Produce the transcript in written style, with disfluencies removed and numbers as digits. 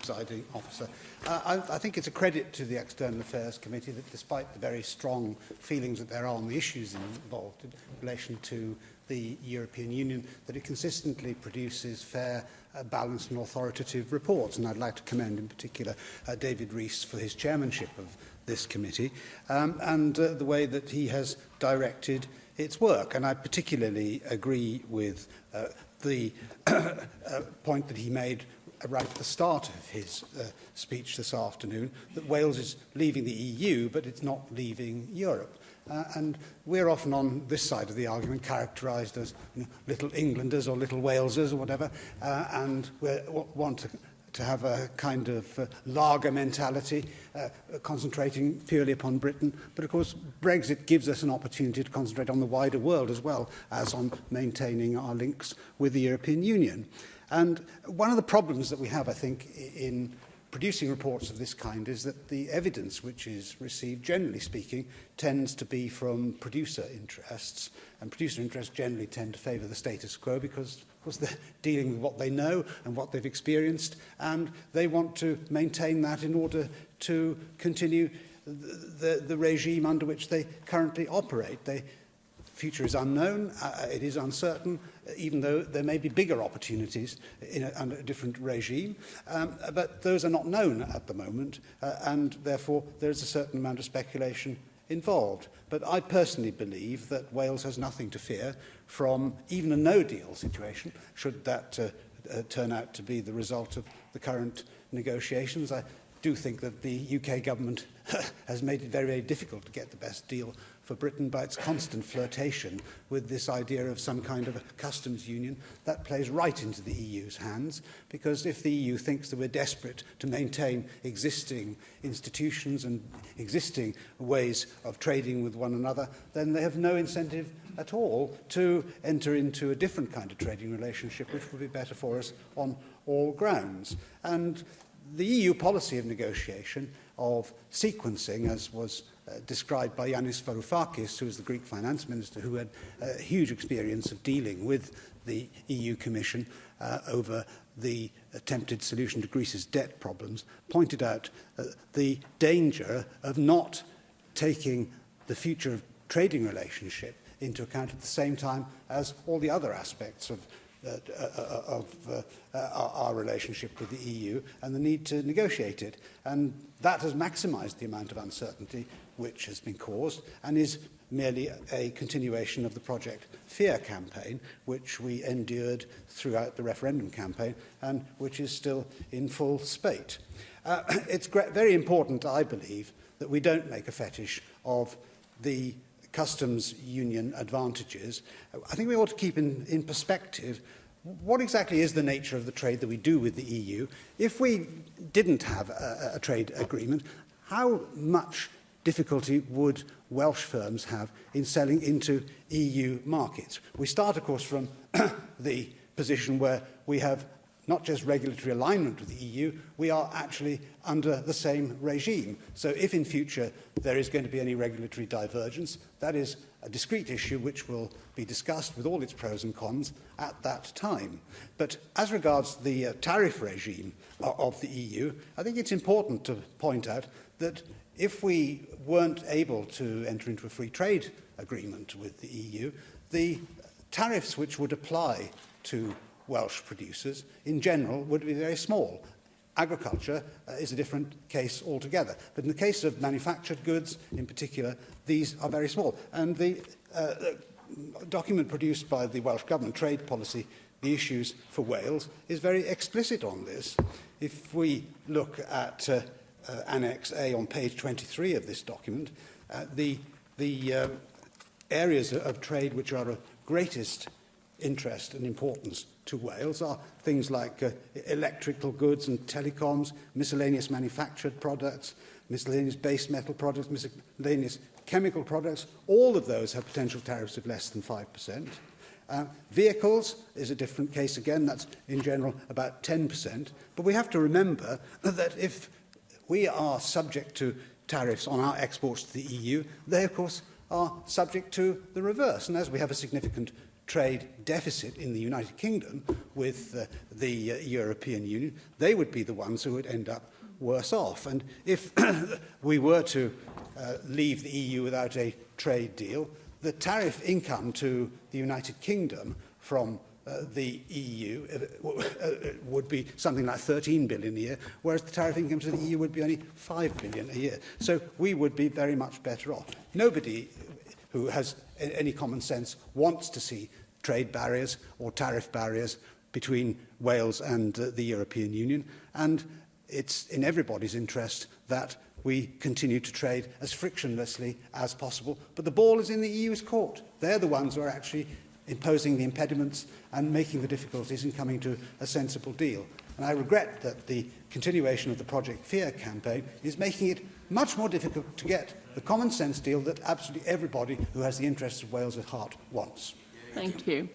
Presiding Officer. I think it's a credit to the External Affairs Committee that despite the very strong feelings that there are on the issues involved in relation to the European Union, that it consistently produces fair, balanced and authoritative reports. And I'd like to commend in particular David Rees for his chairmanship of this committee and the way that he has directed its work. And I particularly agree with the point that he made right at the start of his speech this afternoon, that Wales is leaving the EU, but it's not leaving Europe. And we're often on this side of the argument characterised as little Englanders or little Walesers or whatever, and we want to have a kind of lager mentality, concentrating purely upon Britain. But of course, Brexit gives us an opportunity to concentrate on the wider world as well as on maintaining our links with the European Union. And one of the problems that we have, I think, in producing reports of this kind is that the evidence which is received, generally speaking, tends to be from producer interests. And producer interests generally tend to favour the status quo because, of course, they're dealing with what they know and what they've experienced, and they want to maintain that in order to continue the regime under which they currently operate. The future is unknown, it is uncertain, even though there may be bigger opportunities under a different regime, but those are not known at the moment, and therefore there is a certain amount of speculation involved. But I personally believe that Wales has nothing to fear from even a no-deal situation, should that turn out to be the result of the current negotiations. I do think that the UK government has made it very, very difficult to get the best deal for Britain by its constant flirtation with this idea of some kind of a customs union. That plays right into the EU's hands, because if the EU thinks that we're desperate to maintain existing institutions and existing ways of trading with one another, then they have no incentive at all to enter into a different kind of trading relationship, which would be better for us on all grounds. And the EU policy of negotiation, of sequencing, as was described by Yanis Varoufakis, who was the Greek finance minister, who had huge experience of dealing with the EU Commission over the attempted solution to Greece's debt problems, pointed out the danger of not taking the future of trading relationship into account at the same time as all the other aspects of our relationship with the EU and the need to negotiate it. And that has maximised the amount of uncertainty which has been caused and is merely a continuation of the Project Fear campaign, which we endured throughout the referendum campaign and which is still in full spate. It's very important, I believe, that we don't make a fetish of the customs union advantages. I think we ought to keep in perspective what exactly is the nature of the trade that we do with the EU. If we didn't have a trade agreement, how much difficulty would Welsh firms have in selling into EU markets? We start, of course, from the position where we have not just regulatory alignment with the EU, we are actually under the same regime. So if in future there is going to be any regulatory divergence, that is a discrete issue which will be discussed with all its pros and cons at that time. But as regards the tariff regime of the EU, I think it's important to point out that if we weren't able to enter into a free trade agreement with the EU, the tariffs which would apply to Welsh producers, in general, would be very small. Agriculture is a different case altogether. But in the case of manufactured goods, in particular, these are very small. And the document produced by the Welsh Government, Trade Policy, the Issues for Wales, is very explicit on this. If we look at Annex A on page 23 of this document, the areas of trade which are of greatest interest and importance to Wales are things like electrical goods and telecoms, miscellaneous manufactured products, miscellaneous base metal products, miscellaneous chemical products. All of those have potential tariffs of less than 5%. Vehicles is a different case again. That's in general about 10%. But we have to remember that if we are subject to tariffs on our exports to the EU, they of course are subject to the reverse. And as we have a significant trade deficit in the United Kingdom with the European Union, they would be the ones who would end up worse off. And if we were to leave the EU without a trade deal, the tariff income to the United Kingdom from the EU would be something like 13 billion a year, whereas the tariff income to the EU would be only 5 billion a year. So we would be very much better off. Nobody who has any common sense wants to see trade barriers or tariff barriers between Wales and the European Union, and it's in everybody's interest that we continue to trade as frictionlessly as possible. But the ball is in the EU's court. They're the ones who are actually imposing the impediments and making the difficulties in coming to a sensible deal. And I regret that the continuation of the Project Fear campaign is making it much more difficult to get the common sense deal that absolutely everybody who has the interests of Wales at heart wants. Thank you.